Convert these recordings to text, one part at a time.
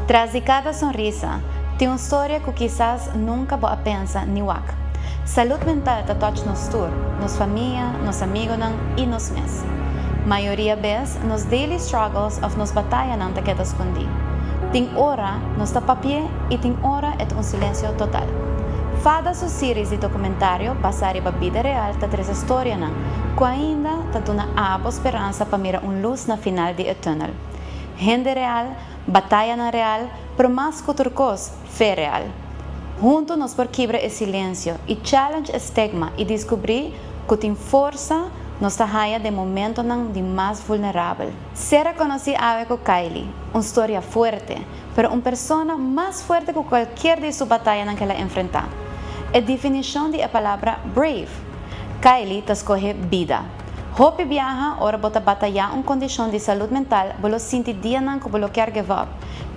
Tras de cada sonrisa, tem uma história que quizás nunca vou a pensar ni wak. Saúde mental está todos nos tur, nos família, nos amigos e nos mes. Maioria vez, nos daily struggles of nos batalha não te queda escondi. Tem hora nos ta papie e tem hora é um silêncio total. Fada su series de documentário basada na vida real ta tres história não, que ainda ta dona abo esperança para mirar luz na final de túnel. Gente real, batalha na real, pero mais que turcos, fé real. Junto nos por quebrar o silêncio e challenge o estigma e descobrir que tem força nos tahaya de momento de mais vulnerável. Será conheci a com Kylie, uma história forte, pero uma pessoa mais forte que qualquer de sua batalha que ela enfrentar. A definição de a palavra brave. Kylie ta escolhe vida. Hope viaja, ora bota batalhar uma condição de saúde mental, bolo sinti dia não que bolo quer give up.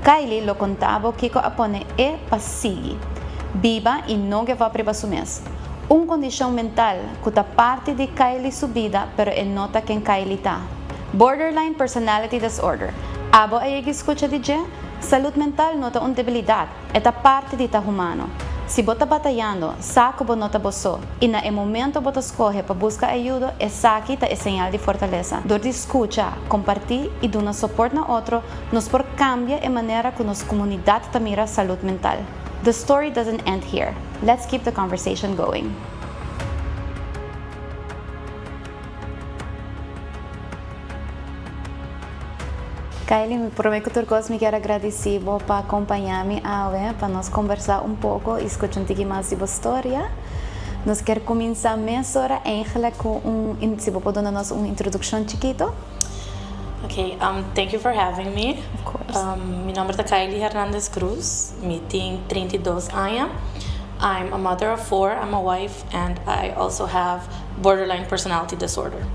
Kylie lo contava que ko apone e pasigi. Viva e não give up para su mês. Uma condição mental que está parte de Kylie subida, pero é nota quem Kylie está. Borderline personality disorder. Abo ay escucha de je, saúde mental nota uma debilidade, é parte de ta humano. Se bota batalhando, saco bo nota boso, e na momento bota escolhe para buscar ajuda, é saki ta é sinal de fortaleza. Dor de escucha, compartir e dar suporte na outro, nos por cambia a maneira que nos comunidade ta mira saúde mental. The story doesn't end here. Let's keep the conversation going. Kylie, me prometo que me quero agradecer para acompanhar-me para nós conversar pouco e escutar mais de sua história. Nós queremos começar mesmo eigenlijk com se você pode dar uma introdução chiquito. Okay, thank you for having me. Of course. Meu nome é Kylie Hernandez Cruz. Eu tenho 32 anos. I'm a mother of 4, I'm a wife, and I also have borderline personality disorder.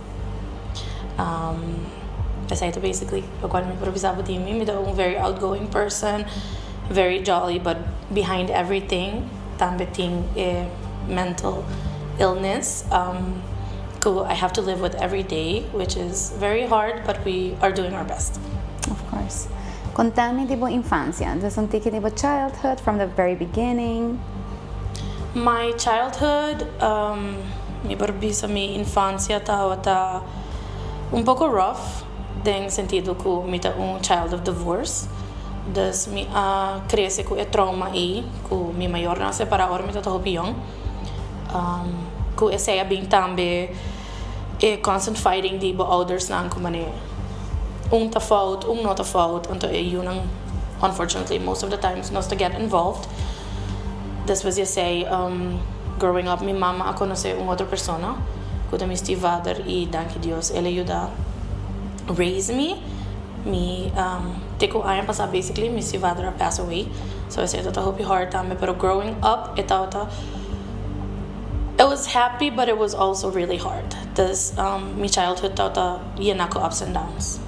Essa é basically o qual me improvisava de mim. I'm a very outgoing person, very jolly, but behind everything, também tem mental illness. I have to live with every day, which is very hard, but we are doing our best. Of course. Contame de boa infância. Does um take de boa childhood from the very beginning? My childhood, mi barbisa mi infancia ta un poco rough, den sentido que mi ta un child of divorce. Dus mi cresce com trauma aí, que mi maior na separar mi ta hopion. Que essa bem também constant fighting de bo ouders na como né ta fault, not a fault, então eu não, unfortunately most of the times nós to get involved. Das was say growing up mi mama a conhecer outra pessoa que também estive e danke Deus ela ajuda raise me teko ayan pasa basically mi father passed away, so I said that I hope hard também, pero growing up it was happy, but it was also really hard. This my childhood yenako ups and downs.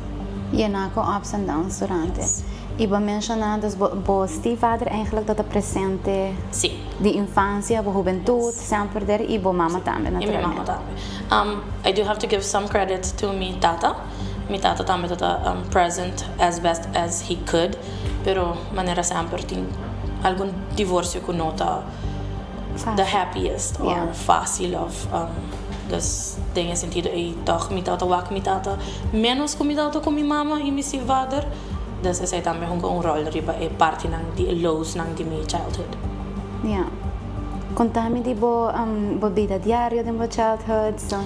Yenako ups and downs durante. Yes. E você mencionou que o stiefvader eigenlijk dat presente Sim. de infância, de juventude, sempre der e a mama também, E minha mama também. I do have to give some credit to mi tata. Mi tata também present as best as he could, pero maneira sempre tem algum divórcio que nota the happiest or fácil of dus tem sentido e toch mi tata wak mi tata menos com mi tata com mi mama e mi vader. Dus essa também um rol riba é parte de lows de mi childhood. Yeah. Contame de bo vida diária de bo childhood, so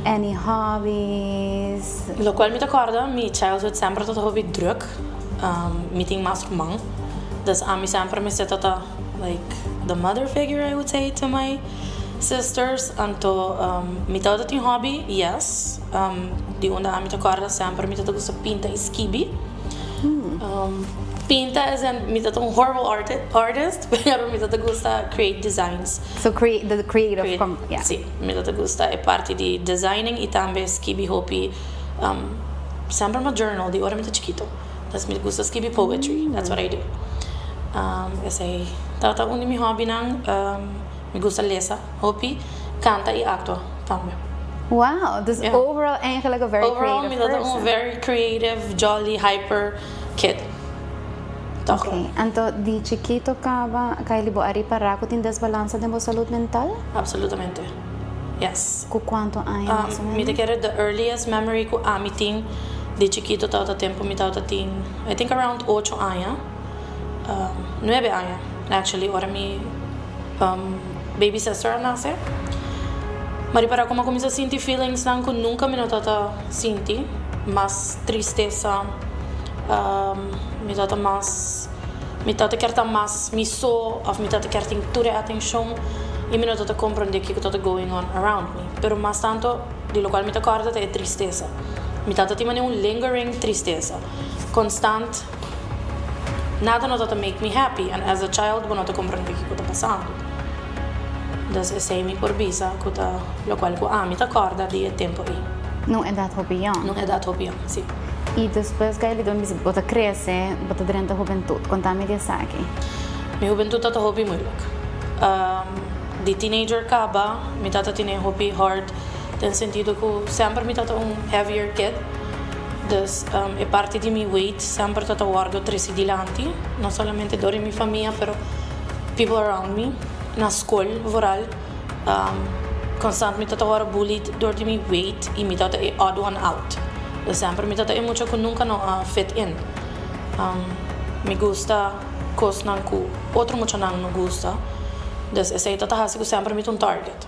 any hobbies? Lo qual mi recorda, mi childhood sempre tot hobby druk. Mi ting mas romang. Dus mi sempre mi seta like the mother figure I would say to my sisters. Anto mi tata ting hobby, yes. Di onda mi recorda sempre mi tata gusto pinta e skibi. Pinta is mi tata horrible artist, pero mi tata gusta create designs. So the creative yeah. Sì, mi tata gusta è parte di designing e tambe skibi hopi sempre ma journal di ora mi tata chiquito. Das mi gusta skibi poetry. That's what I do. Ese tata uno mi hobby mi gusta lesa, hopi, canta e actua tambe. Wow, dus overall eigenlijk a very overall, creative person. Overall, mi tata very creative, jolly, hyper kid. Toch. Okay. Anto, di chiquito kaba, kay libo ari para ko tin desbalansa de mo salud mental? Absolutamente. Yes. Ku quanto años? Mi te quiere the earliest memory ko amiting de chiquito tauta tempo mi tauta tin I think around 8 años. 9 años actually ora mi baby sister nace. Mari para como comienza a sentir feelings nan ko nunca mi notata sinti más tristeza mi tata kerta más mi so of mi tata kerta ture atención y mi notata comprende que tata going on around me pero más tanto di lo cual mi tata corda è tristeza mi tata ti mane un lingering tristeza constant nada notata make me happy and as a child bo nota comprende que tata passando das sei mi por visa kuta lo cual ko mi ta corda di tempo aí Nung edad hobiyan. nung edad hobiyan sí. Y después kay lido mis bota crece, bota durante a juventud. Contame de saki. Mi juventud tata hobby moeilijk. Di teenager kaba, mi tata tine hobby hard, ten sentido ko sempre mi tata heavier kid. Dus e parte di mi weight sempre tata guardo tresi dilanti, non solamente dori mi famiglia, pero people around me. Na school, vooral, constant mi tata guardo bullied door di mi weight e mi tata e odd one out. Dus sempre mi tata e mucho ko nunca no fit in. Me gusta cos nan ku outro mucho nan no gusta. Dus essa tata hasi ko sempre mit un target.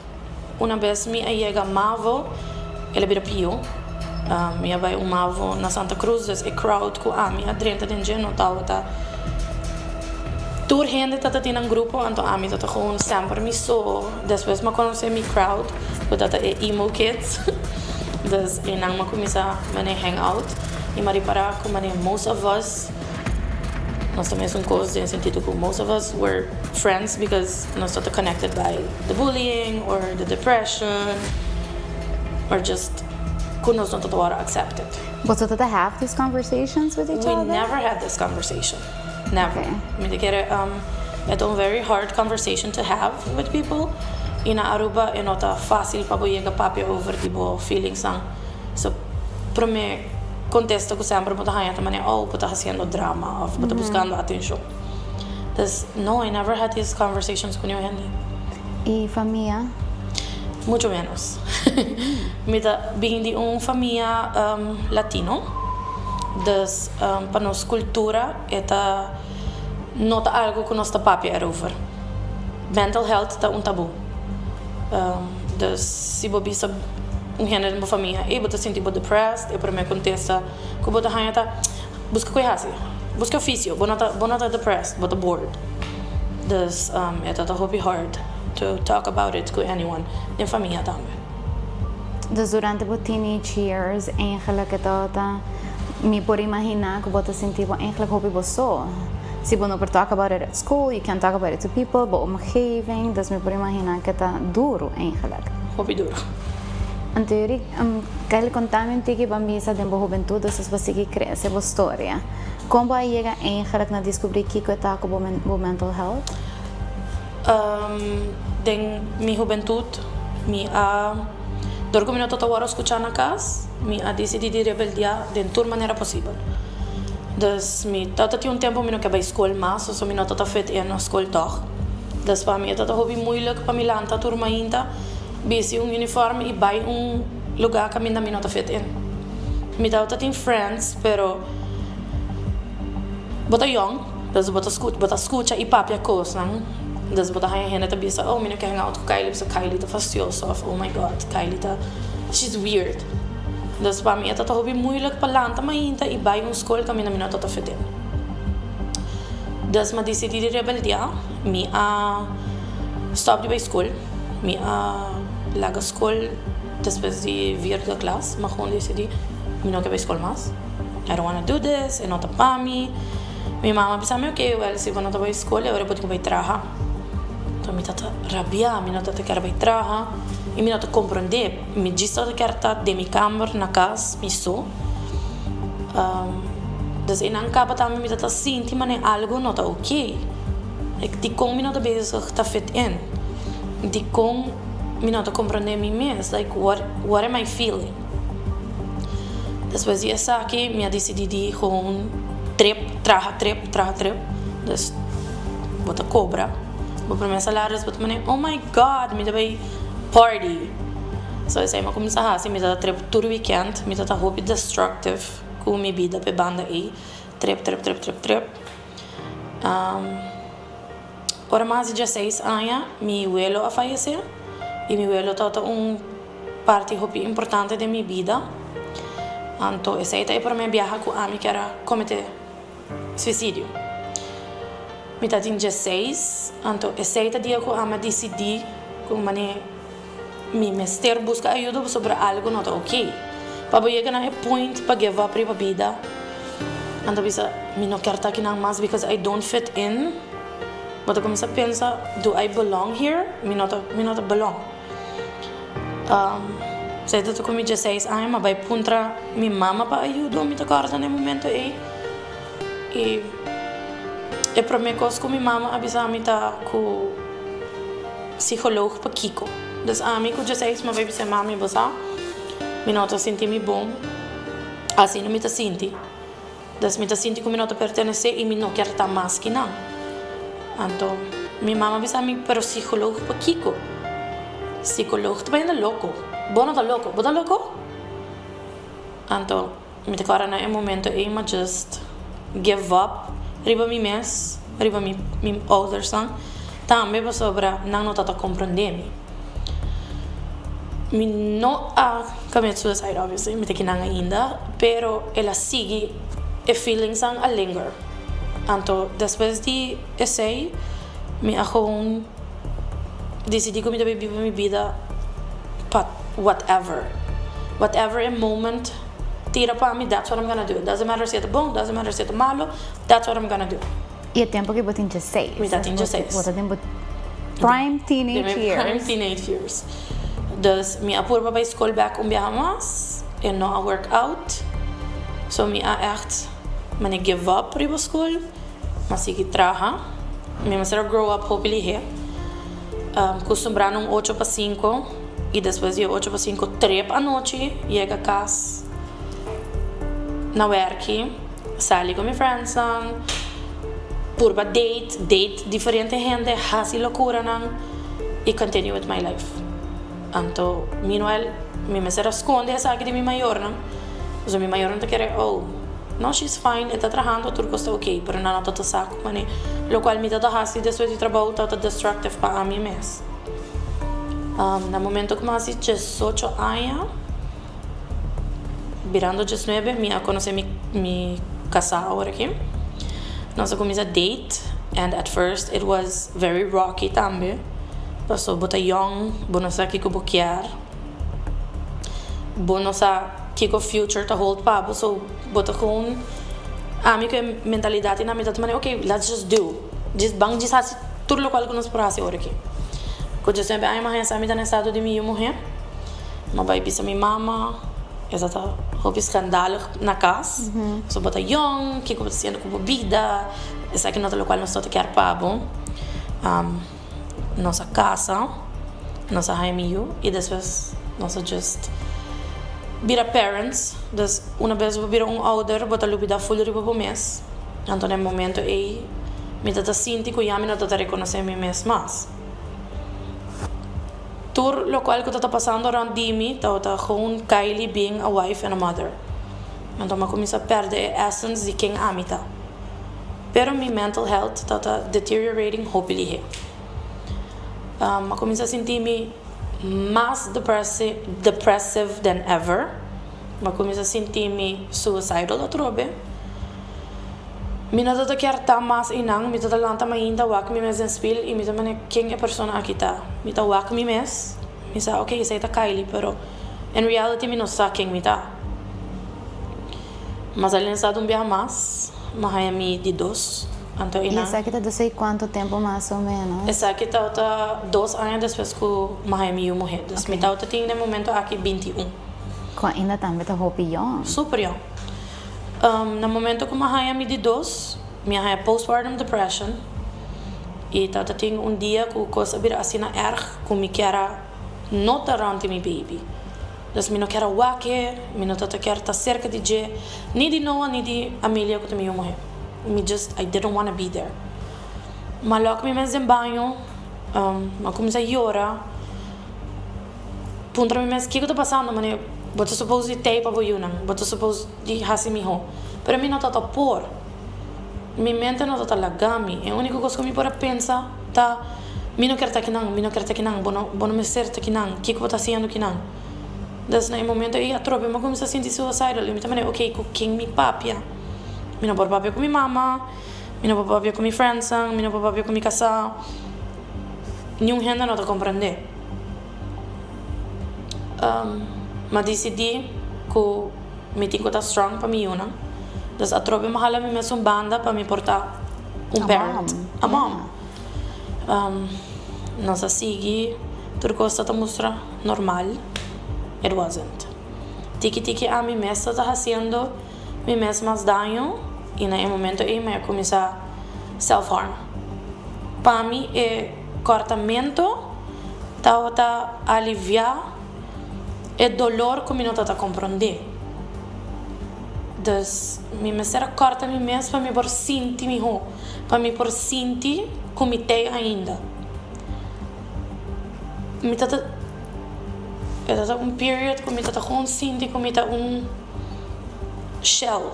Una vez mi llega mavo, ele bira pio. Mi vai un mavo na Santa Cruz, dus e crowd ku mi adrenta den geno tawata. Tur hende tata tin un grupo, anto mi tata gewoon sempre mi so. Después ma conoce mi crowd, ko tata e emo kids. Dus inang ma kumisa mane hang out. E mari para ko mane most of us nós também somos coisas em sentido que most of us were friends because nós estamos connected by the bullying or the depression or just que nós não estamos accepted. But so to have these conversations with each We other? never had this conversation. Never. Okay. Me quer it's a very hard conversation to have with people. E na Aruba é nota fácil para boiega papia over tipo feelings ang. So para mim contesta que sempre bota hanha também bota haciendo drama ou bota buscando atenção. Dus no, I never had these conversations com ninguém. E família? Mucho menos. Mita vim de família latino. Dus para nossa cultura eta nota algo que nossa papia era over. Mental health tá tabu. Dus se bobisa género de família e bota sentir depressed e para mim contesta que bota hanha tá busca coisa busca ofício bonata depressed bota bored dus é tá hobby hard to talk about it with anyone in família também. Dus durante o teenage years, eigenlijk tota me por imaginar que bota sentir eigenlijk hobby boso. Se você não pode talk about it at school, you can talk about it to people, but omgeving, dus me por imaginar que tá duro eigenlijk. Hobby duro. Anterior, kaya contame que bambisa de juventud, dus você que cresce a história. Como aí chega eigenlijk na descobrir que está com mental health? Den mi juventud, mi dor como tota hora escuchar na casa, mi decidi de rebeldia de toda maneira possível. Dus mi tata tinha tempo mi não que vai escola mais, so mi não tata fit na escola toch. Dus para mim tata hobby moeilijk para mi lanta turma ainda. Bisi uniforme e vai lugar que minha não tá fit in. Mi tata tem friends, pero bota young, dus bota escucha e papia coisa, não? Dus bota hanha hena tá bisa, oh, mi não quer hang out com Kylie, so Kylie tá fastioso, oh my god, Kylie tá, she's weird. Dus para mim tata hobby moeilijk para lanta ainda e vai escola que minha não tá fit in. Dus ma decidi de rebeldia, mi stop de escola, mi laga escola depois de vir da classe, mas quando decidi, mi não quero escola mais. I don't want to do this, é nota para mim. Minha mama pensava, ok, well, se eu não estou escola, agora eu vou trabalhar. Então, mi tata rabia, mi não quero trabalhar. E mi não compreender, mi disse que quero estar de minha câmara na casa, mi so. Dus in een kaba também mi tata sinti, mas algo não está ok. De como mi não está bezig, está fit in. De como mi não está compreender mim mesmo, like what am I feeling? Depois dessa aqui, mi decidi gewoon trip. Dus wat een cobra. Op mijn salaris, wat meneer, oh my god, met een party. So eu sei, mas como se me dá trip todo weekend, me dá hobby destructive, com minha vida pe banda aí, trip. Ora mais de 16 anos, meu abuelo a falecer, e meu abuelo tá parte hobby importante de minha vida. Então, esse aí para mim viajar com a mim que era cometer suicídio. Me tá em 16, então esse aí dia com a mim decidi com mané mi mester busca ajuda sobre algo não tá ok. Para chegar na point para give up para vida. Então bisa me não quero estar aqui não mais because I don't fit in. Mas eu comecei a pensar, do I belong here? Me não belong. Sei que eu comecei 16 anos, mas vai puntra minha mama para ajuda me tocar no momento aí. E para mim coisa com minha mama avisa me tá com psicólogo para Kiko. Dus a mim com 16 mas vai ser mami bosa. Me não tô sentindo bom. Assim não me tá sentindo. Dus me tá sentindo como não tô pertencer e me não quero estar mais que não. Então, minha mama avisa me para psicólogo para Kiko. Psicólogo também é louco. Bom não tá louco. Bom tá louco? Então, me te cara na momento aí mas just give up. Riba mi mes, riba mi ouders dan. Também sobre não tá compreender-me. Me não a commit suicide obviously, me te ainda, pero ela sigue e feelings a linger. Então, depois de esse, me gewoon decidi que me deve viver minha vida para whatever in moment tira para mim, that's what I'm gonna do. Doesn't matter se é bom, doesn't matter se é malo, that's what I'm gonna do. E o tempo que você tem 16? Me dá 16. Você tem prime teenage years. Prime teenage years. Dus me apurba bij school back mais e não a workout. So me a echt, man ik give up para school, mas ik traga. Me mas era grow up hopefully here. Costumbrando 8 para 5 e depois de 8 para 5 trip à noite, chega a casa. Na werk, sali com meus friends, purba date diferente gente, hasi loucura e continue with my life. Então, meanwhile, me será esconde essa aqui de minha maior, não? So minha maior não te quer, no, she's fine, está trabalhando, tudo está ok, pero não está saco, mane. Lo qual me dá hasi depois de trabalho, está destructive para a mim mesmo. No momento que mais 18 anos, virando 19, me conheci me casar agora aqui. Nós começamos a date, and at first it was very rocky também. Passou bota young, bono sa kiko bukiar, bono sa kiko future to hold pa, so bota com a mim que mentalidade na metade maneira, okay, let's just do, just bang just hasi tudo lo qual que nós porase agora aqui. Quando eu sempre ai mas essa me tá nessa de mim morrer, mas vai bisa minha mama. Exato, hobby escândalo na casa. So bota young, que como sendo com bebida, essa aqui não é o qual nós só te quer pabo. Nossa casa, nossa raimio e depois nossa just vira parents. Dus uma vez vira ouder, bota lubida full riba por mês. Então no momento aí me dá sinti que já me não tá reconhecer me mês mais. Tur lo qual que está passando around me, tá gewoon Kylie being a wife and a mother. Então eu comecei a perder a essence de quem a mim tá. Pero mi mental health tá deteriorating hopefully. Eu comecei a sentir-me mais depressive than ever. Eu comecei a sentir-me suicidal a trobe. Mina dat quer estar mais inang, me dat lanta mais ainda wak me mes en spil e me dat mane quem é persona aqui tá. Me dat wak me mes. Me sa okay, essa tá Kylie, pero in reality me não sa quem me tá. Mas além de um dia mais, me de 2. Então E essa aqui tá sei quanto tempo mais ou menos? Essa aqui tá 2 anos depois que me eu morrer. Dus me tá tem no momento aqui 21. Com ainda também tá hopi young. Super young. No momento que me de 2, me postpartum depression. E tata tem dia que coisa vira assim na erg, que me quer not around my baby. Dus mi no quero wake, mi no tata quero estar cerca de je, ni de Noah, ni de Amelia que também eu morrer. I didn't want to be there. Mas logo me mes em banho, mas comecei a chorar. Punta me mes, o que está passando, mano? Você supôs de ter para boiunan, você supôs de hasi mi ho. Pero mi no tata por. Mi mente no tata lagami. É a única coisa que mi pode pensar, tá? Mi no quero estar aqui não, bono me ser aqui não, o que eu vou estar fazendo aqui não. Dus na een moment eu atrope, mas comecei a sentir suicidal. Eu me também, ok, com quem me papia? Mi no por papia com minha mama, mi no por papia com minha friends, mi no por papia com minha casa. Nenhum gente não te compreende. Mas decidi que me tinha que estar strong para mim, não? Dus atrope mahala me mesmo banda para me portar parent, a mom. Nossa sigue, tudo coisa tá mostra normal. It wasn't. Tiki a mim mesma está fazendo me mesma daño e no momento eu me comecei a self-harm. Para mim é cortamento, tá aliviar é dolor que eu não tá compreender. Dus me mesma corta me mesma para me por sentir me ho, para me por sentir como tem ainda. Me tá é um period que me tá gewoon sentir como tá shell.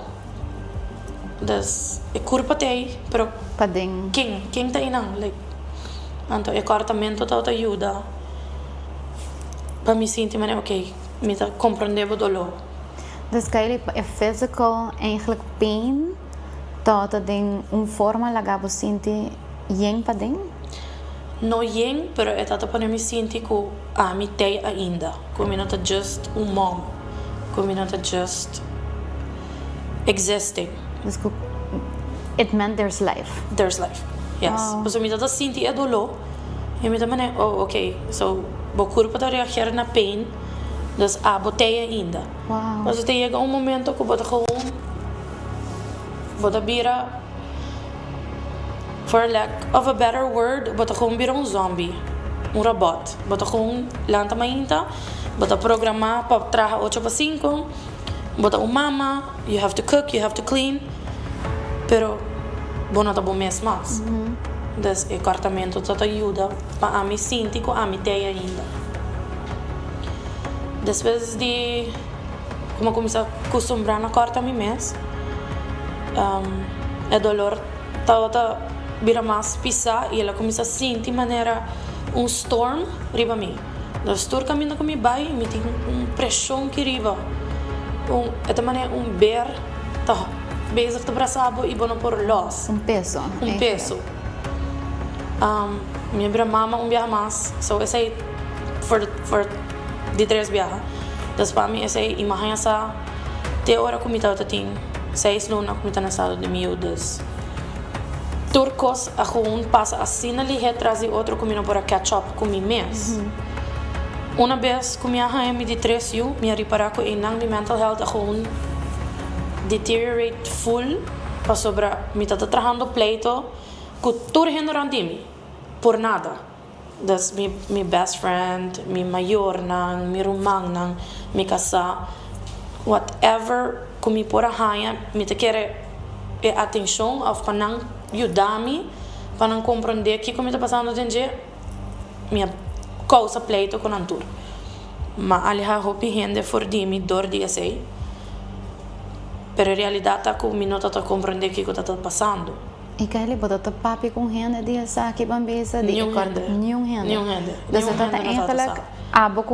Dus é culpa tem, pero Pading. Quem tá inang like então é cortamento tá ajuda para me sentir mas ok, me tá compreender o dolor. Dus Kylie, é physical eigenlijk pain dat ding forma lagabo sentir yen pading? No yen, pero é tata para me sentir que me tem ainda, que me não tá just mom, que me não tá just existing. Dus it meant there's life. There's life. Yes. Pues me tá sentir é dolor. E me tá mané, oh, ok. So, o corpo tá reagir na pain, dus botei ainda. Wow. Mas até chega momento que bota gewoon bota vira for lack of a better word, bota gewoon vira zombie. Robot. Bota gewoon lanta mainta, bota programar para trabalhar 8 para 5. Bota mama, you have to cook, you have to clean. Pero não tá bom mesmo. Dus o cortamento tá ajuda para me sentir que me tem ainda. Depois de como comecei a acostumbrar na corta me mês, o dolor tá vira mais pisar e ela começa a sentir maneira storm riba mim. Do storm caminho com me bai, me tem pressão que riba. Esta maneira bear tá bezig te braçado e bono por los. Peso. Peso. Minha bra mama viaja mais, so esse for de 3 viaja. Das para mim esse imagem essa te hora comida tá tem 6 luna comida na sala de miúdas. Turcos a gewoon passa assim na lihe traz outro comida para catch up com mim mês. Uma vez comia me de 3 eu me reparar que em mi mental health a gewoon deteriorate full para sobra me tá trabalhando pleito que tudo ignorante mim por nada. Das mi best friend, mi maior nang, mi rumang nang, mi casa, whatever que me por a me te quer atenção of para não ajudar-me, para não compreender o que está passando dentro minha causa pleito com a natura. Mas ali há hopi gente for de mim dor de sei. Pero a realidade é que eu não estou compreendendo o que está passando. E Kylie, bota papi com gente de essa que bambisa de nenhum gente. Dus dat is eigenlijk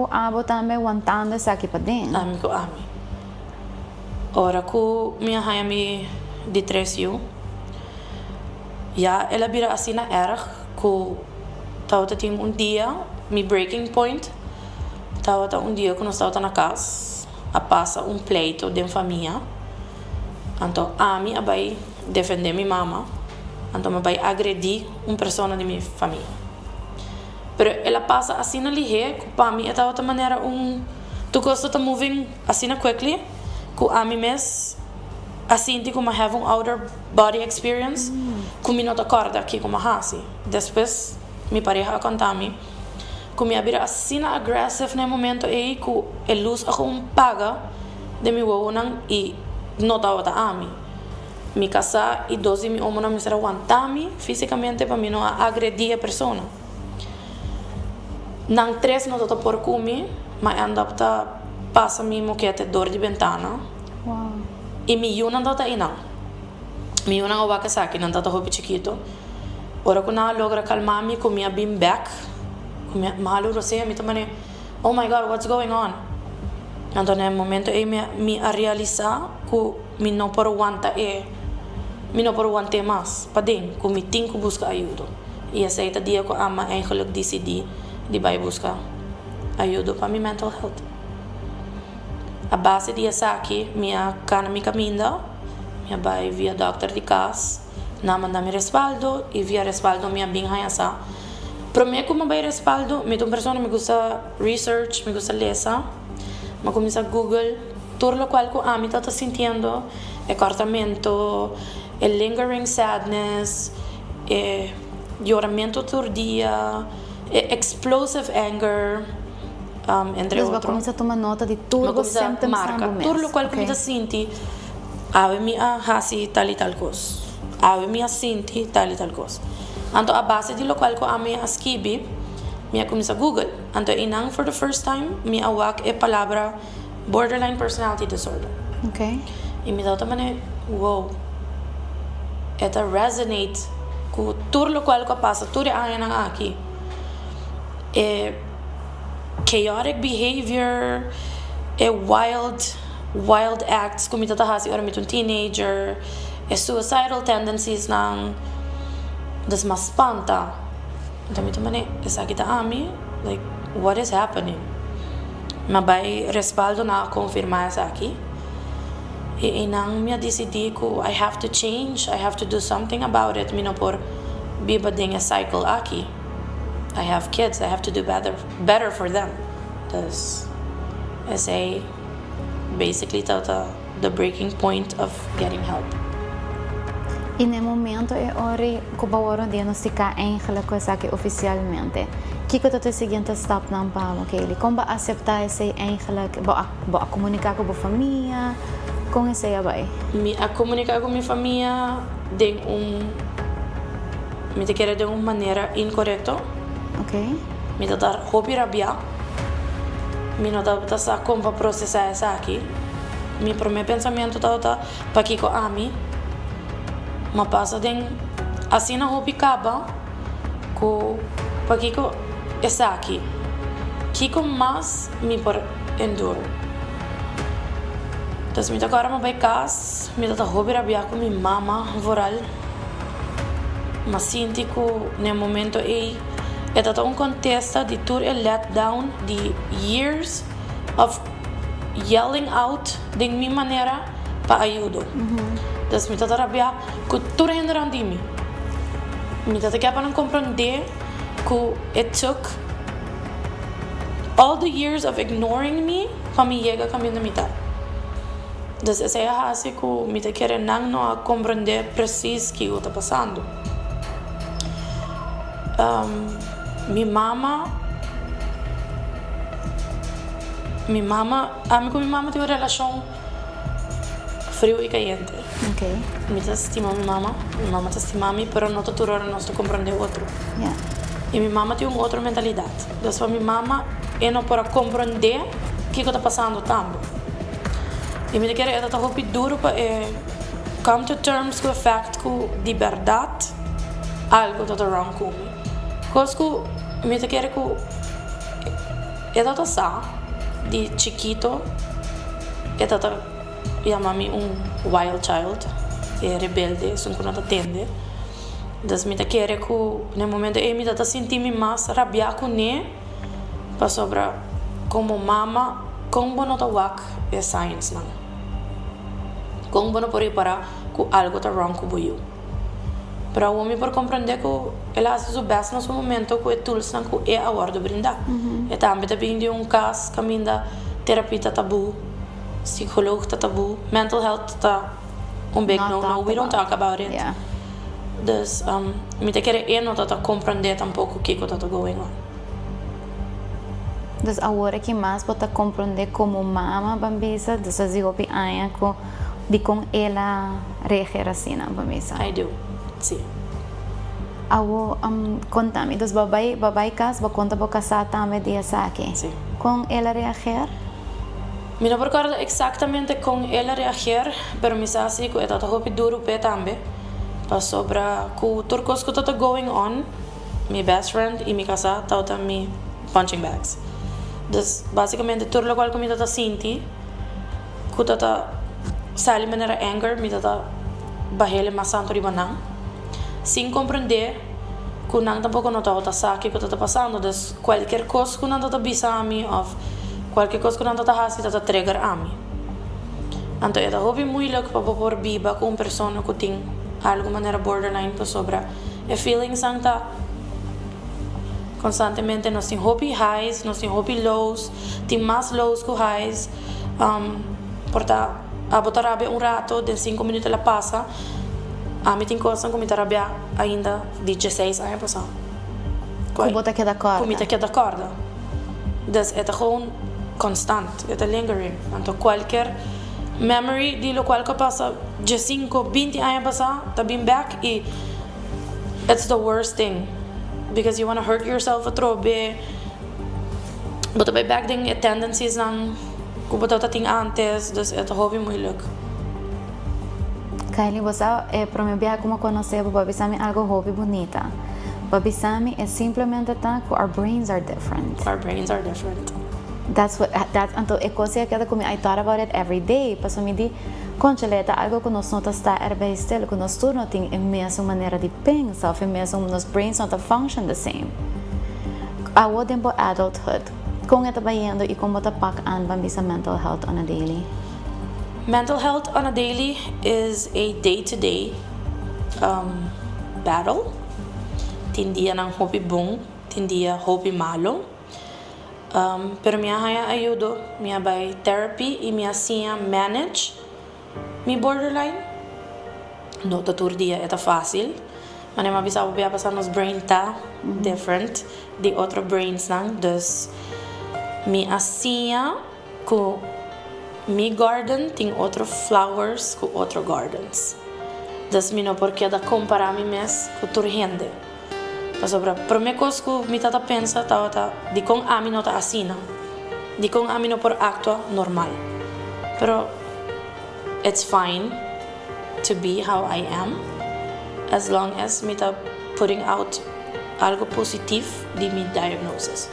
abo também aguantando essa que para dentro. Amigo. Ora que minha rainha me de 3 eu ja ela vira assim na erg que tava tinha dia mi breaking point tava dia que nós tava na casa a passa pleito de família então a mim vai defender minha mama então vai agredir pessoa de minha família pero ela passa assim na lihe que para mim tava de maneira tu gosta de moving assim na quickly que a mim mes assim como have outer body experience como não acorda aqui como assim depois mi pareja conta-me kung mi abira assim na aggressive na momento ay ku elus ako paga de mi wo nang I nota wata ami mi casa e 12 mi omo na mi será aguantami fisicamente para mi no agredir a persona nang 3 no toto por kumi ma anda ta passa mi moquete dor de ventana Wow. e mi yun nanda inang mi yun ang awaka sa akin nanda hopi chiquito ora ko na logra calmar mi ko mi been back ko mi mahalo rosé mi tamane oh my god what's going on nando na momento mi a realizar ko mi no por aguanta mi no por aguante mas pading ko mi tinko busca ajuda e essa é dia ko ama eigenlijk decidi de vai buscar ajuda para mi mental health a base de essa aqui minha cana mi caminda minha vai via doctor de casa na manda mi respaldo e via respaldo minha bem essa para mim como vai respaldo me tô persona me gusta research me gusta lesa ma comienza Google todo lo cual ko ami tá sentindo cortamento lingering sadness lloramento todo dia explosive anger entre Mas vai outros começar a tomar nota de tudo os symptoms marca do mês. tudo o qual Okay. comienza senti ave mi a hasi tal e tal coisa ave mi a senti tal e tal coisa anto a base de lo qual ko ami a skibi mi a comienza Google anto inang for the first time mi a wak palavra borderline personality disorder Okay. e me dá também wow eta resonate com tudo lo qual ko passa tudo a nang aqui chaotic behavior wild acts kung mitata hasi ora mitun teenager suicidal tendencies nang das mas spanta então mito mane esa kita ami like what is happening mabay respaldo na confirmar essa aqui e inang minha decidi ko I have to change I have to do something about it mino por biba ding a cycle aqui I have kids I have to do better for them das essa basically the breaking point of getting help E no momento é hora que o hora diagnosticar eigenlijk coisa aqui oficialmente. Que que é o seguinte step não para aquele? Como aceitar esse eigenlijk, a comunicar com a família, com esse aí vai. A comunicar com minha família de me te quer de uma maneira incorreta. Ok? Me te dar hobby rabia. Me não dá para sa como processar essa aqui. Me pro meu pensamento tá para que com a mim. Mas passa de assim na hobby acaba com para que com essa aqui. Que com mais me por endure. Então me tá agora vai casa, me tá hobby rabia com minha mama voral. Mas sinto que no momento aí é contexto de tudo letdown de years of yelling out de minha maneira para ajuda. Então me tá rabia que tudo é de mim. Me tá que para compreender que it took all the years of ignoring me para me chegar a caminho da mitad. Então essa é a razão que me tá querendo não compreender preciso o que está passando. Minha mama, a minha mama tem uma relação frio e quente. Ok. Me estima minha mama estima me, pero não toda hora nós compreender outro. Yeah. E minha mama tem uma outra mentalidade. Então, minha mama é não para compreender o que está passando também. E me quer é tá hopi duro para come to terms com o fact que de verdade algo está wrong comigo. Cosco me quer que é tá sa de chiquito é tá chama-me wild child é rebelde só que não atende. Das me quer que no momento me tá sentir-me mais rabia com né para sobra como mama como não tá wak é science não. Como não pode parar que algo está wrong com o para o homem por compreender que ele faz o best no seu momento que é tools não que é a hora de brindar. E também tem de caso caminho da terapia tabu, psicólogo tabu, mental health tá big no, we don't talk about it. Yeah. Dus me te querer não tá compreender tampouco o que está going on. Dus agora que mais bota compreender como mama bambisa, dus as digo pi aya ko di com ela reagir assim na bambisa. I do, sim. Awo contame, dus babai kas ba conta bo casar também dia saque. Sim. Com ela reagir? Mi não recordo exatamente com ela reagir, pero mi sa si ko eta to hopi duro pe tambe. Pa sobra ku turcos ko toto going on, mi best friend e mi casa tauta mi punching bags. Dus basicamente tur lo qual ko mi tata sinti, ku tata sali manera anger, mi tata bahele masanto riba nang. Sin compreender que não tampoco não está saque que está passando, dus qualquer coisa que não está bisa a mim ou qualquer coisa que não está fazendo está trigger a mim. Então é hobby moeilijk para por biba com uma pessoa que tem algo maneira borderline para sobra. É feeling santa constantemente nós tem hobby highs, nós tem hobby lows, tem mais lows que highs. Porta a botar rabe rato, de 5 minutos ela passa. A mim tem coisa que me tarabia ainda de 16 anos passado. Como bota que da corda? Como que da corda. Dus é gewoon constant, é lingering. Então qualquer memory de lo qual que passa de 5, 20 anos passado, tá bem back e it's the worst thing because you want to hurt yourself a trobe. Bota by back ding tendencies nang que bota ting antes, dus é hobby moeilijk. Kylie, você para me ver como conhecer, Babi Sami algo hobby bonita. Babi Sami é simplesmente tá que our brains are different. Our brains are different. Então é coisa que como I thought about it every day. Passo me di, concheleta algo que nós não está herbestel, que nós tudo tem a mesma maneira de pensar, a mesma nos brains não function the same. Ao tempo adulthood, como está indo e como está pack an Babi sa mental health on a daily. Mental health on a daily is a day-to-day battle. Tem dia ng hobby bom, tem dia hobby malo. Pero minha haya ayudo, minha by therapy e minha sinha manage mi borderline. No totur dia é fácil. Mas eu bisa bia passar nos brain tá different de outro brains nang. Dus mi asinha ko mi garden tem outro flowers com outro gardens. Das mi no porque da comparar mi mes com tur gente. Para sobra, por me coisa que mi tata pensa tá de com a mi no tá assina. De com a mi no por actua normal. Pero it's fine to be how I am as long as mi tá putting out algo positivo de mi diagnosis.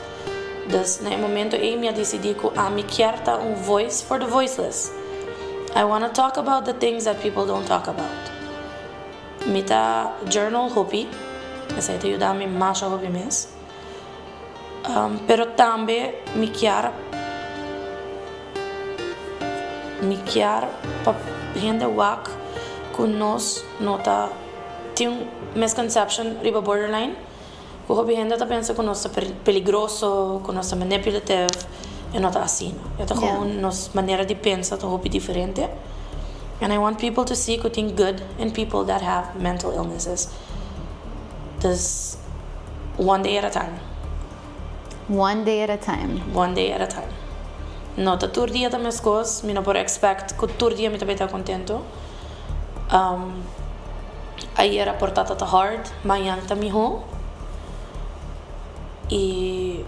Dus na momento eu me decidi que a me quer voice for the voiceless. I want to talk about the things that people don't talk about. Me tá journal hobby, essa te ajuda me mais a hobby mes. Pero também me quer para gente wak que nós nota tem misconception riba borderline. O hobby gente tá pensa que nós é peligroso, que nós é manipulativo, e não tá assim. É gewoon nossa maneira de pensar tá hobby diferente. And I want people to see que tem good in people that have mental illnesses. This one day at a time. One day at a time. One day at a time. No tá todo dia também as coisas, me não por expect que todo dia me também tá contento. Aí era portada tá hard, manhã tá miho. E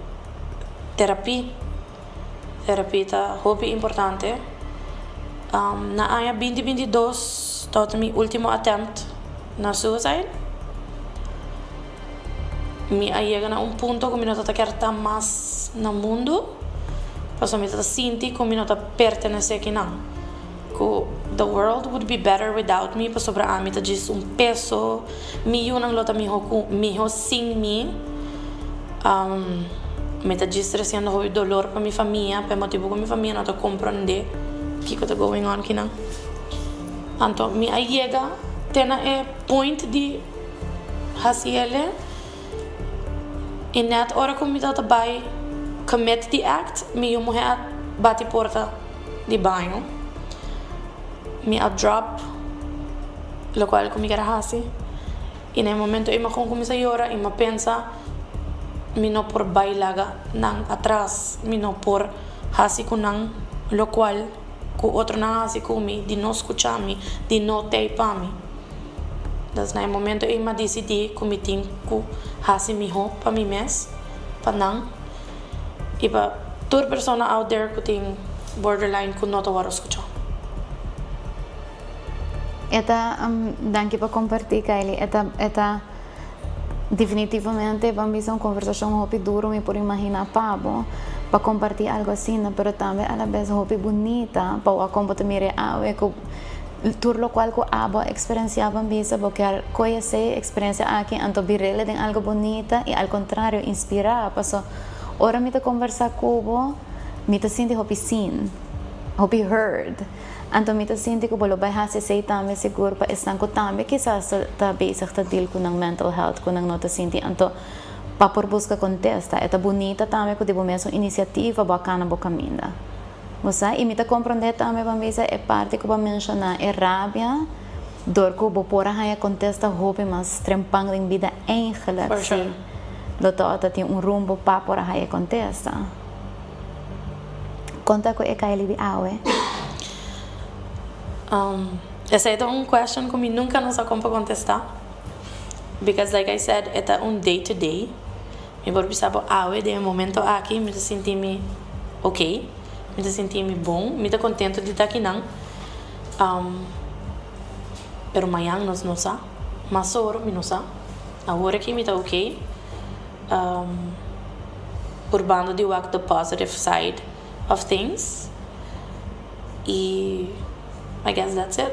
terapia tá hobby importante. Na ano 2022 tauta mi último attempt na suicide. Mi llega na punto que mi não tá quer tá mais no mundo. Passo mi tá sinti que mi não tá pertenece aqui não. Que the world would be better without me. Passo para mim tá diz peso. Mi yun ang lota mi ho sin mi. Me tá distressando o dolor para minha família, por motivo que minha família não tá compreendendo o que está going on aqui não. Então, me chega tem a point de fazer e net hora que me tá by commit the act, me mulher bate porta de banho, me a drop, lo qual que me quer fazer e no momento eu me começo a chorar e me pensa mino por bailaga nang atras, mino por hasi ko nang lo cual ku otro nang hasi ko mi, di no escuchami, di no te pami. Das na momento ima decidi kumiting ku hasi mi ho pa mi mes, pa nang. Iba tur persona out there kuting borderline ku no tawaro escucho. Eta, danke pa compartir, Kylie. Eta definitivamente vamos a una conversación hopi duro me por imaginar pavo para compartir algo así, ¿no? Pero también a la vez hopi bonita para como te mire ave ko tur lo cual ko abo experienciaba visa porque conhecer experiencia aquí anto virele de algo bonita y al contrario inspira paso ahora me te conversa cubo me te siente hopi seen hopi heard anto me te siente que bolo vai hase sei tambe seguro pa estan ko tambe quizás ta bezig ta deal ko ng mental health ko ng nota sinti anto pa por busca contesta eta bonita tambe ko debo mesmo iniciativa bacana bo caminda você e me te compreender tambe bambisa é parte ko ba mencionar é rabia dor ko bo pora haya contesta hope mas trempang ding vida eigenlijk Sure. lo tota tem rumbo pa pora haya contesta conta ko e Kylie bi awe. Essa é uma question que eu nunca não sei como contestar. Because like I said, é day to day. Me vou pensar, de momento aqui, me senti me ok, me senti me bom, me contento de estar aqui não. Pero amanhã nós não sa, mas agora me não sa. Agora aqui me tá ok. Urbano de work the positive side of things. E I guess that's it.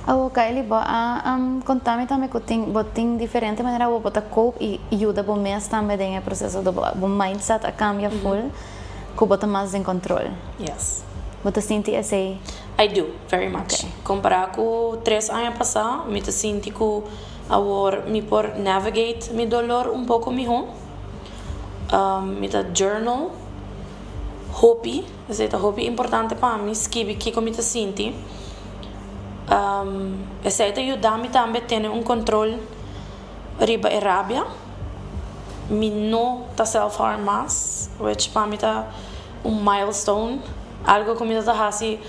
Oh, Kylie, contame também que tem diferente maneira de botar cope e ajuda o mês também no processo do mindset a cambia full, que bota mais em controle. Yes. Bota sente esse? I do, very much. Okay. Comparar com 3 anos passados, me sinto que agora me por navigate mi dolor pouco melhor. Me journal, hobby, esse é hobby importante para mim, escrever que me sinto. Esse ajuda-me também a ter controle riba e rabia. Me não tá self-harm mais, which para mim tá milestone, algo que me tá fazendo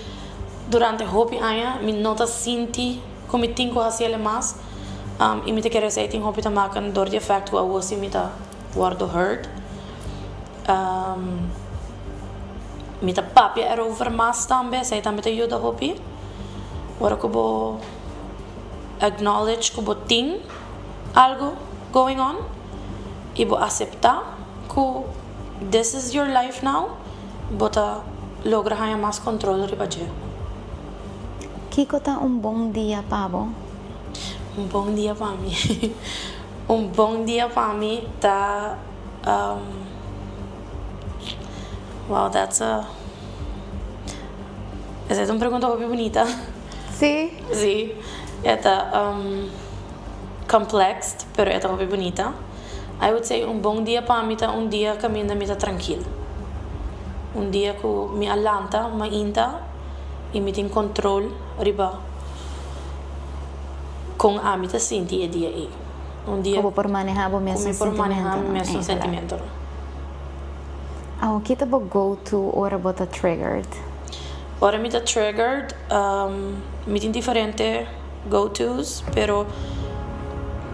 durante hobby anos, me não tá senti como me tenho que fazer mais, e me tá querer ser tem hobby tá marcando dor de efeito que eu assim me tá guardo hurt. Me tá papia era over mais também, sei também tá ajuda hobby. Agora que eu acknowledge que eu tenho algo going on e vou aceitar que this is your life now, bota logra ganhar mais controle riba je. Kiko tá bom dia, Pabo? Bom dia para mim. Bom dia para mim tá wow, that's a essa é uma pergunta bem bonita. Sim. Sí, это complex, pero это hobby bonita. I would say bom dia para mim tá dia que me tá tranquilo. Dia que me alanta, me inta e me tem controle riba com a mim tá senti é dia aí. Dia Como por manejar o mesmo sentimento. Como por manejar o mesmo sentimento. O que tá go to ora bota triggered? Ora me tá triggered, me tem diferente go-tos, pero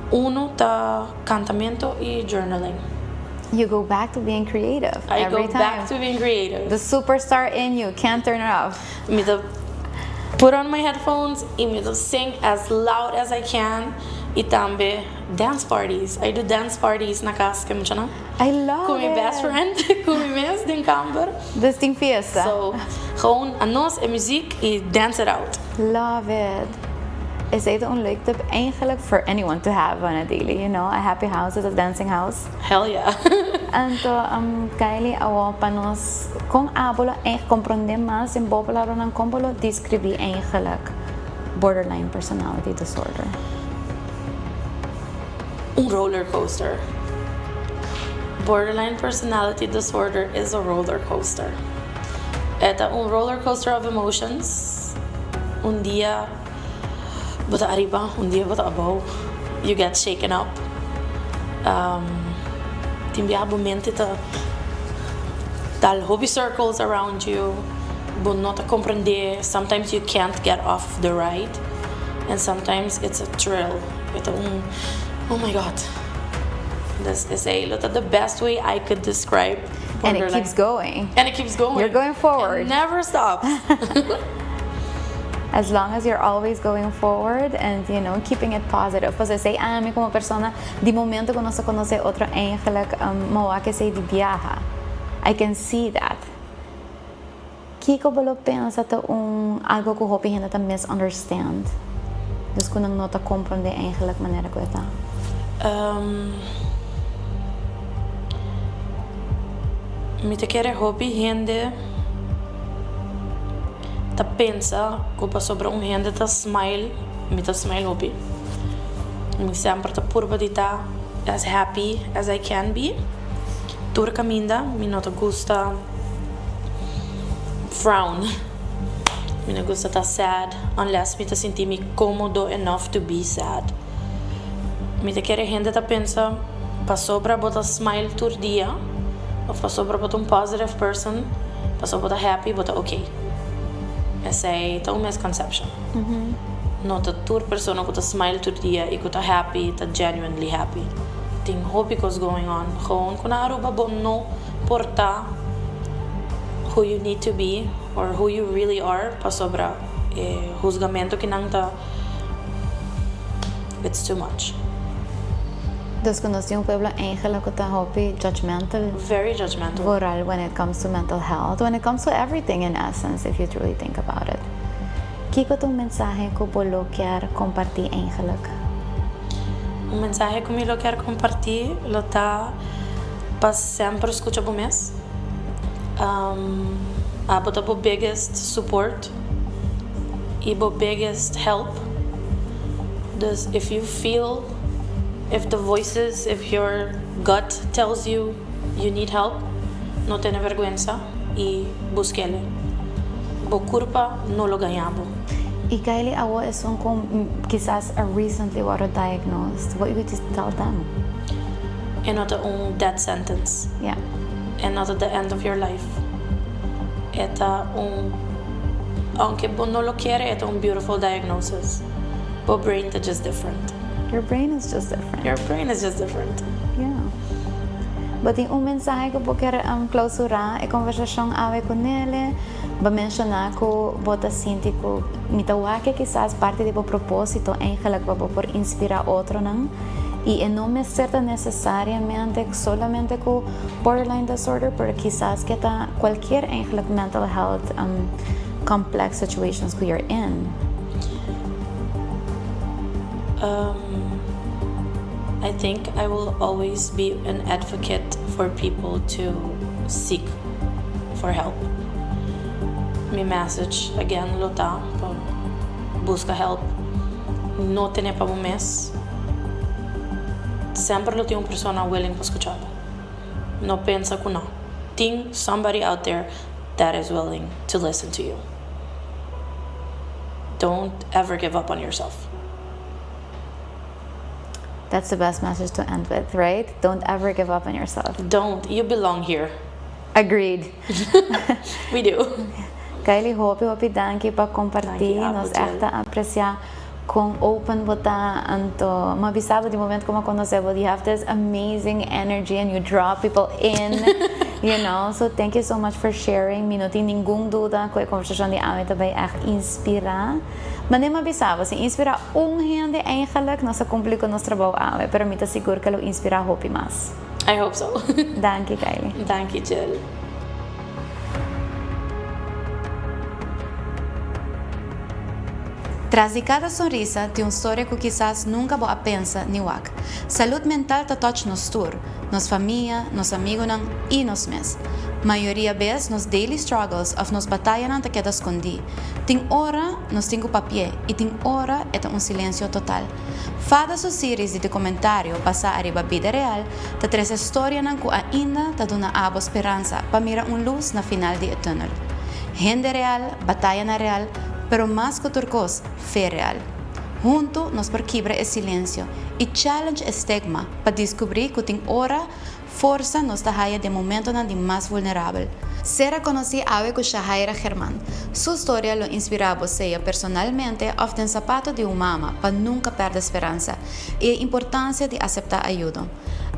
uno tá cantamento e journaling. You go back to being creative I every go time. back to being creative. The superstar in you can't turn it off. Me tá put on my headphones e me tá sing as loud as I can e também dance parties. I do dance parties na casa que me chama. I love Com meu best friend, com meu mes de camper. This thing fiesta. So, gewoon aan ons en muziek e dance it out. Love it. Is het een leuk tip eigenlijk for anyone to have on a daily, you know? A happy house is a dancing house. Hell yeah. Anto, Kylie, awo panos, kung abolo, comprende mas in bopolaro ng kumbolo, describe eigenlijk borderline personality disorder. Een roller coaster. Borderline personality disorder is a roller coaster. Het is een roller coaster of emotions. Un dia bota arriba, un dia bota abajo. You get shaken up. Timbiya bo mente tal hobby circles around you. Bo not a comprender. Sometimes you can't get off the ride, and sometimes it's a thrill. Oh my God. This is the best way I could describe. And it keeps going. And it keeps going. You're going forward. It never stops. As long as you're always going forward and, keeping it positive. Pues say, a mí como persona, di momento que se conoce otro eigenlijk, moa que se di viaja. I can see that. Kiko bolo pensa ta algo que hopi gente ta misunderstand. Dus kun ang nota comprende eigenlijk manera ko ita. Mi te quiere hopi gente ta pensa que sobre gente ta smile, mi ta smile hopi. Mi sempre ta purba di ta as happy as I can be. Tur caminda, mi no te gusta frown. Mi no gusta ta sad unless mi te senti mi cómodo enough to be sad. Mi te quiere gente ta pensa pa sobra bota smile tur dia. Of pa sobra bota positive person, pa sobra bota happy, bota okay. Essa é uma misconception. No ta tur persona que ta smile tur dia e que ta happy, ta genuinely happy. Ting hobby goes going on. Gewoon kuna aruba bo no porta who you need to be or who you really are pa sobra juzgamento que nang ta it's too much. Dus conocí un pueblo eigenlijk que ta hopi judgmental. Very judgmental. Vooral when it comes to mental health, when it comes to everything in essence, if you truly think about it. Kiko tu mensaje que bolo quer compartir eigenlijk? Un mensaje que me lo quero compartir lo tá para sempre escucha bo mes. But the biggest support e the biggest help. Dus if you feel, if the voices, if your gut tells you you need help, no tiene vergüenza y búsquele. Bo culpa no lo ganhamos. Y Kylie, awo es quizás recently were diagnosed. What would you tell them? And not a death sentence. Yeah. And not at the end of your life. Eta aunque no lo quiere, it's a beautiful diagnosis. But brain is just different. Your brain is just different. Your brain is just different. Yeah. But yung mensaje ko po quero clausura e conversação ave com ele, ba mencionar ko bota sinti ko mitawa que quizás parte de bo propósito eigenlijk ba por inspirar otro nang y no me certa necesariamente solamente con borderline disorder, pero quizás que ta cualquier eigenlijk mental health complex situations que you're in. I think I will always be an advocate for people to seek for help. My message again, luta, busca help. No tiene pa un mes. Sempre lo tiene una persona willing para escuchar. No pensa que no. Think somebody out there that is willing to listen to you. Don't ever give up on yourself. That's the best message to end with, right? Don't ever give up on yourself. Don't. You belong here. Agreed. We do. Kylie, hopi danki pa compartir. Nos echt apreciar con open bota anto. Mabisabo di momento como conocebo. You have this amazing energy and you draw people in. So thank you so much for sharing. Mi no tin ningún duda que a conversação de ame também echt inspira. Maar nem mabisabo, se inspira gente eigenlijk, no se cumplir con nuestro trabajo ame, pero me te seguro que lo inspira hopi más. I hope so. Thank you, Kylie. Thank you, Jill. Tras de cada sonrisa, tem uma história que quizás nunca vou a pensar ni wak. Saúde mental ta touch nos tur, nos família, nos amigos e nos mes. Maioria vez nos daily struggles of nos batalha não ta queda escondi. Tem hora nos tenho papel e tem hora é silêncio total. Fada sua series de comentário passa arriba vida real, ta tres história não que ainda ta dona abo esperança para mira luz na final de túnel. Gente real, batalha na real, pero más que turcos, fe real. Junto nos perquibra el silencio y challenge estigma para descubrir que tem hora força nos tahaya de momento na de mais vulnerável. Será conheci ave com Shahaira Germán. Sua história lo inspirava seja personalmente of den sapato de uma mama para nunca perder esperança e a importância de aceitar ajuda.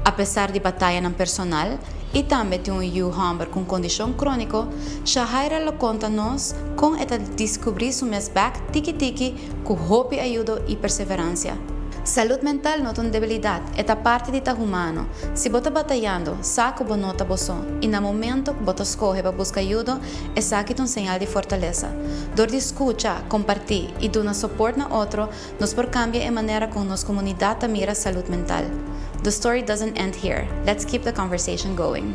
Apesar de batalha no personal e também de Humber com condição crônica, Shahaira lo conta-nos como ela descobrir seu mes back tiki-tiki com hope, ajuda e perseverança. Saúde mental não é uma debilidade, é parte de estar humano. Se você está batalhando, sabe que você não está bom. E no momento que você escolhe para buscar ajuda, é sabe que é um sinal de fortaleza. Dor de escutar, compartilhar e dar suporte a outro, nos por cambiar a maneira como nossa comunidade mira a saúde mental. The story doesn't end here. Let's keep the conversation going.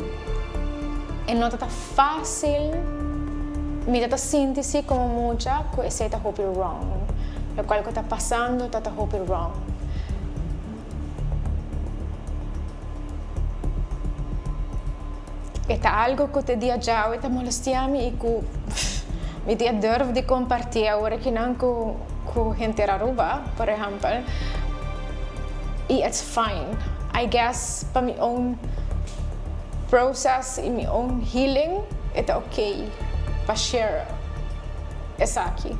E não está fácil, me está sentindo como muita que esse está wrong. O qual que está passando está wrong. Está algo que te dia já está molestando e que me dia durf de compartilhar agora que não com gente Aruba, por exemplo. E it's fine. I guess para meu own process e meu own healing, é ok para share essa aqui.